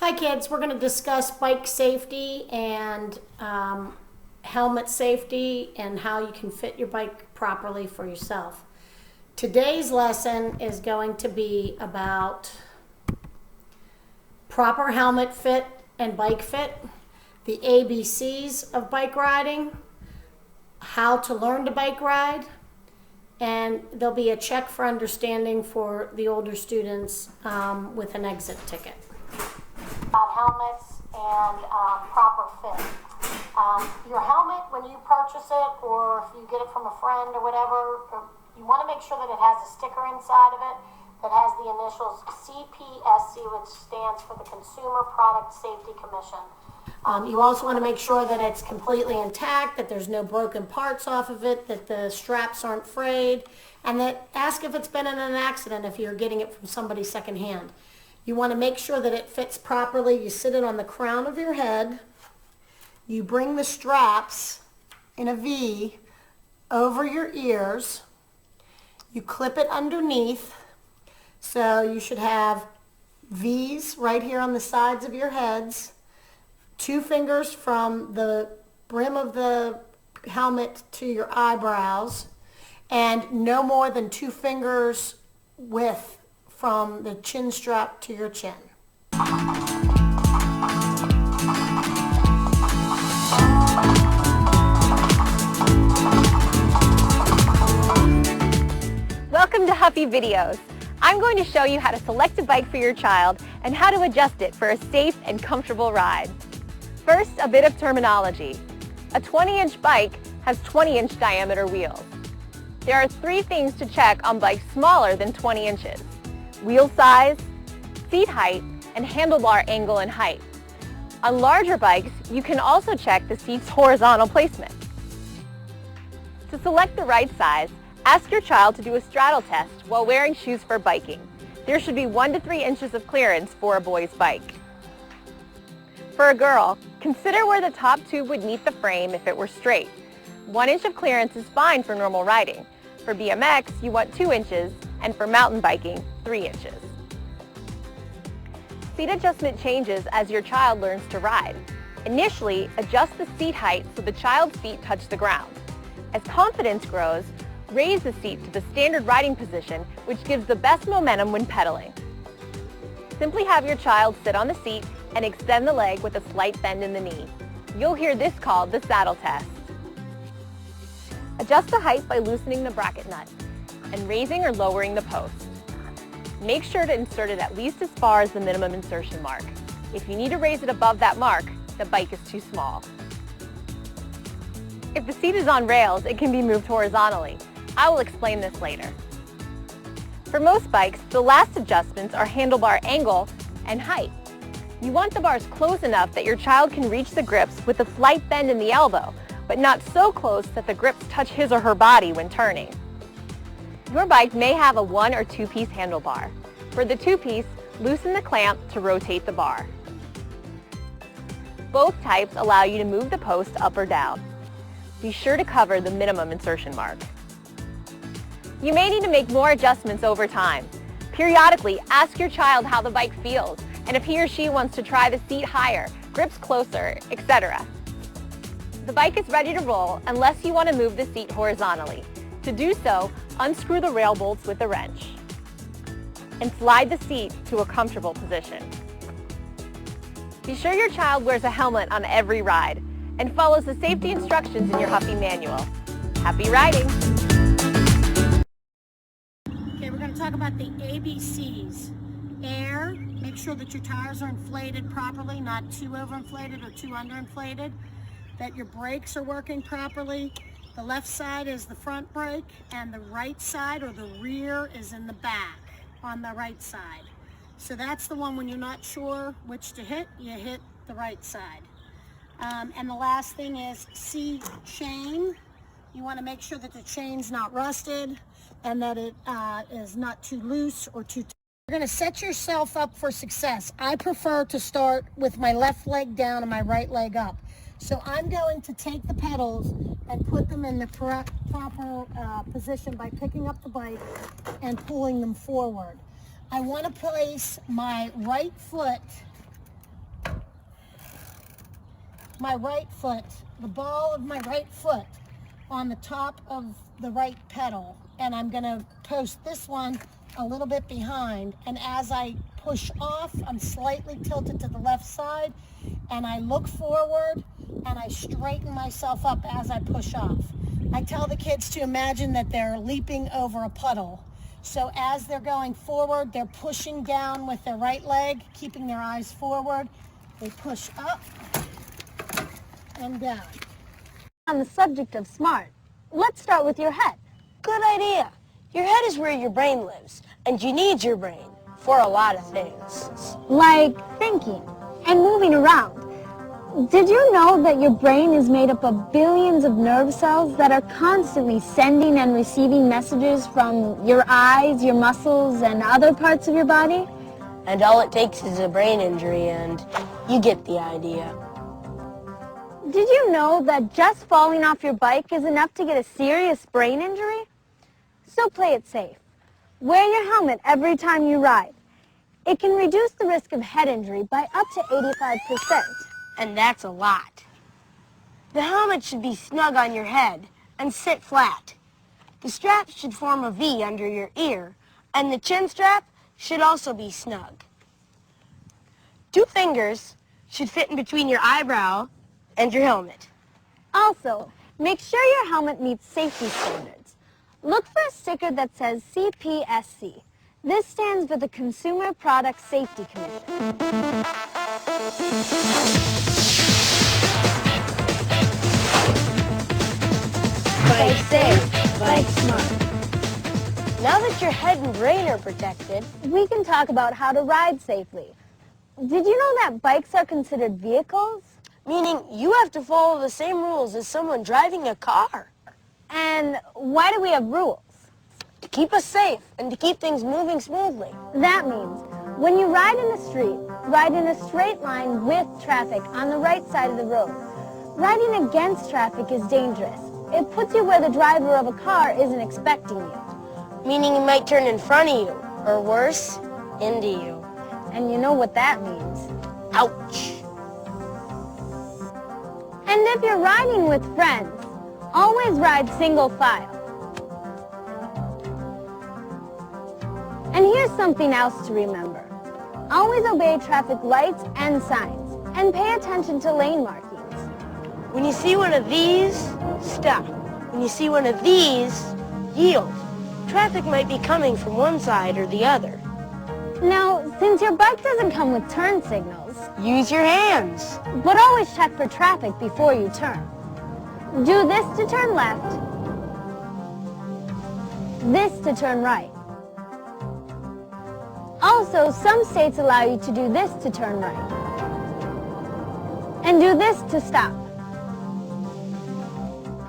Hi kids, we're going to discuss bike safety and helmet safety and how you can fit your bike properly for yourself. Today's lesson is going to be about proper helmet fit and bike fit, the ABCs of bike riding, how to learn to bike ride, and there'll be a check for understanding for the older students with an exit ticket. About helmets and proper fit. Your helmet, when you purchase it or if you get it from a friend or whatever, you want to make sure that it has a sticker inside of it that has the initials CPSC, which stands for the Consumer Product Safety Commission. You also want to make sure that it's completely intact, that there's no broken parts off of it, that the straps aren't frayed, and that ask if it's been in an accident if you're getting it from somebody secondhand. You want to make sure that it fits properly. You sit it on the crown of your head. You bring the straps in a V over your ears. You clip it underneath. So you should have V's right here on the sides of your heads. 2 fingers from the brim of the helmet to your eyebrows. And no more than 2 fingers width from the chin strap to your chin. Welcome to Huffy Videos. I'm going to show you how to select a bike for your child and how to adjust it for a safe and comfortable ride. First, a bit of terminology. A 20-inch bike has 20-inch diameter wheels. There are 3 things to check on bikes smaller than 20 inches. Wheel size, seat height, and handlebar angle and height. On larger bikes, you can also check the seat's horizontal placement. To select the right size, ask your child to do a straddle test while wearing shoes for biking. There should be 1 to 3 inches of clearance for a boy's bike. For a girl, consider where the top tube would meet the frame if it were straight. 1 inch of clearance is fine for normal riding. For BMX, you want 2 inches, and for mountain biking, 3 inches. Seat adjustment changes as your child learns to ride. Initially, adjust the seat height so the child's feet touch the ground. As confidence grows, raise the seat to the standard riding position, which gives the best momentum when pedaling. Simply have your child sit on the seat and extend the leg with a slight bend in the knee. You'll hear this called the saddle test. Adjust the height by loosening the bracket nut and raising or lowering the post. Make sure to insert it at least as far as the minimum insertion mark. If you need to raise it above that mark, the bike is too small. If the seat is on rails, it can be moved horizontally. I will explain this later. For most bikes, the last adjustments are handlebar angle and height. You want the bars close enough that your child can reach the grips with a slight bend in the elbow, but not so close that the grips touch his or her body when turning. Your bike may have a 1 or 2-piece handlebar. For the 2-piece, loosen the clamp to rotate the bar. Both types allow you to move the post up or down. Be sure to cover the minimum insertion mark. You may need to make more adjustments over time. Periodically, ask your child how the bike feels and if he or she wants to try the seat higher, grips closer, etc. The bike is ready to roll unless you want to move the seat horizontally. To do so, unscrew the rail bolts with a wrench and slide the seat to a comfortable position. Be sure your child wears a helmet on every ride and follows the safety instructions in your Huffy manual. Happy riding! Okay, we're going to talk about the ABCs. Air, make sure that your tires are inflated properly, not too overinflated or too underinflated. That your brakes are working properly. The left side is the front brake and the right side or the rear is in the back on the right side. So that's the one when you're not sure which to hit, you hit the right side. And the last thing is C, chain. You want to make sure that the chain's not rusted and that it is not too loose or too tight. You're going to set yourself up for success. I prefer to start with my left leg down and my right leg up. So I'm going to take the pedals and put them in the proper position by picking up the bike and pulling them forward. I want to place my right foot my right foot, the ball of my right foot on the top of the right pedal, and I'm gonna post this one a little bit behind, and as I push off, I'm slightly tilted to the left side, and I look forward and I straighten myself up as I push off. I tell the kids to imagine that they're leaping over a puddle. So as they're going forward, they're pushing down with their right leg, keeping their eyes forward. They push up and down. On the subject of smart, let's start with your head. Good idea. Your head is where your brain lives, and you need your brain for a lot of things. Like thinking and moving around. Did you know that your brain is made up of billions of nerve cells that are constantly sending and receiving messages from your eyes, your muscles, and other parts of your body? And all it takes is a brain injury, and you get the idea. Did you know that just falling off your bike is enough to get a serious brain injury? So play it safe. Wear your helmet every time you ride. It can reduce the risk of head injury by up to 85%. And that's a lot. The helmet should be snug on your head and sit flat. The strap should form a V under your ear, and the chin strap should also be snug. 2 fingers should fit in between your eyebrow and your helmet. Also, make sure your helmet meets safety standards. Look for a sticker that says CPSC. This stands for the Consumer Product Safety Commission. Bike safe, bike smart. Now that your head and brain are protected, We can talk about how to ride safely. Did you know that bikes are considered vehicles? meaning you have to follow the same rules as someone driving a car. And why do we have rules? To keep us safe and to keep things moving smoothly. That means when you ride in the street, ride in a straight line with traffic on the right side of the road. Riding against traffic is dangerous. It puts you where the driver of a car isn't expecting you. Meaning he might turn in front of you, or worse, into you. And you know what that means. Ouch. And if you're riding with friends, always ride single file. And here's something else to remember. Always obey traffic lights and signs, and pay attention to lane markings. When you see one of these, stop. When you see one of these, yield. Traffic might be coming from one side or the other. Now, since your bike doesn't come with turn signals, Use your hands. but always check for traffic before you turn. Do this to turn left, this to turn right. Also, some states allow you to do this to turn right, and do this to stop.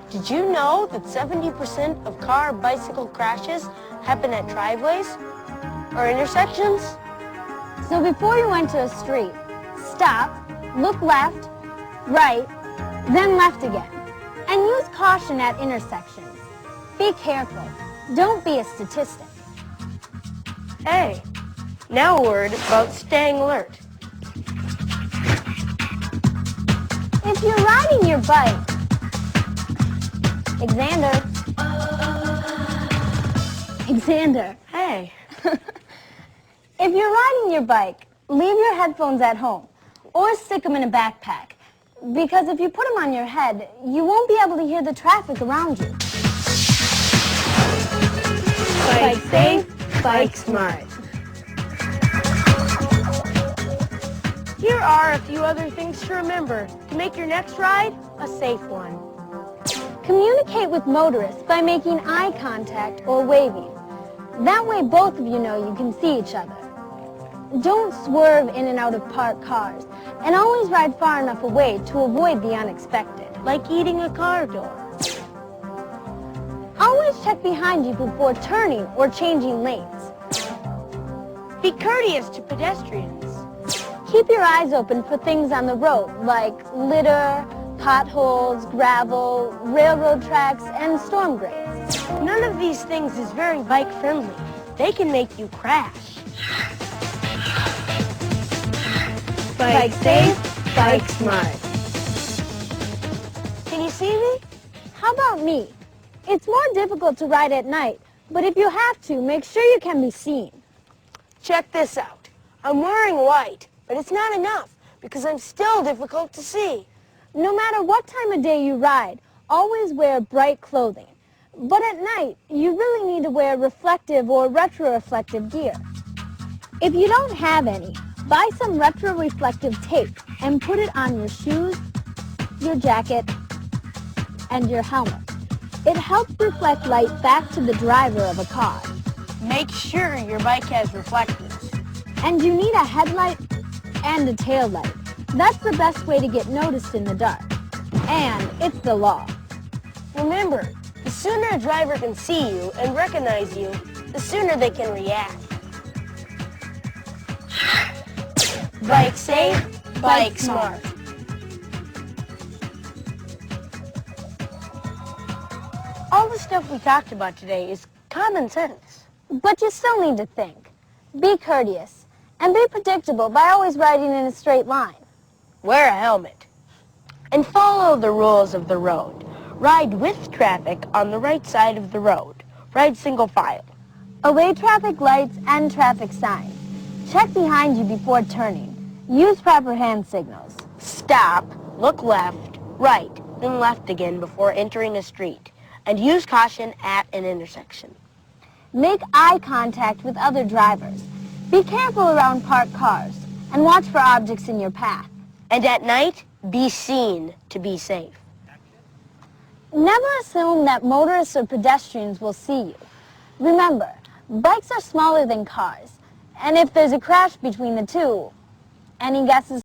Did you know that 70% of car-bicycle crashes happen at driveways or intersections? So before you enter a street, stop, look left, right, then left again. And use caution at intersections. Be careful. Don't be a statistic. Hey, now a word about staying alert. If you're riding your bike, Xander, Hey, if you're riding your bike, leave your headphones at home or stick them in a backpack. Because if you put them on your head, you won't be able to hear the traffic around you. bike safe, bike smart. Here are a few other things to remember to make your next ride a safe one. Communicate with motorists by making eye contact or waving. That way both of you know you can see each other. Don't swerve in and out of parked cars, and always ride far enough away to avoid the unexpected. Like eating a car door. Always check behind you before turning or changing lanes. Be courteous to pedestrians. Keep your eyes open for things on the road, like litter, potholes, gravel, railroad tracks, and storm drains. None of these things is very bike friendly. They can make you crash. Bike safe, bike smart. How about me? It's more difficult to ride at night, but if you have to, make sure you can be seen. Check this out. I'm wearing white, but it's not enough because I'm still difficult to see. No matter what time of day you ride, always wear bright clothing. But at night, you really need to wear reflective or retroreflective gear. If you don't have any, buy some retroreflective tape and put it on your shoes, your jacket, and your helmet. It helps reflect light back to the driver of a car. Make sure your bike has reflectors. And you need a headlight and a tail light. That's the best way to get noticed in the dark. And it's the law. Remember, the sooner a driver can see you and recognize you, the sooner they can react. Bike safe, bike smart. All the stuff we talked about today is common sense. But you still need to think. Be courteous. And be predictable by always riding in a straight line. Wear a helmet. And follow the rules of the road. Ride with traffic on the right side of the road. Ride single file. Obey traffic lights and traffic signs. Check behind you before turning. Use proper hand signals. Stop, look left, right, then left again before entering a street. And use caution at an intersection. Make eye contact with other drivers. Be careful around parked cars. And watch for objects in your path. And at night, be seen to be safe. Never assume that motorists or pedestrians will see you. Remember, bikes are smaller than cars. And if there's a crash between the two, any guesses?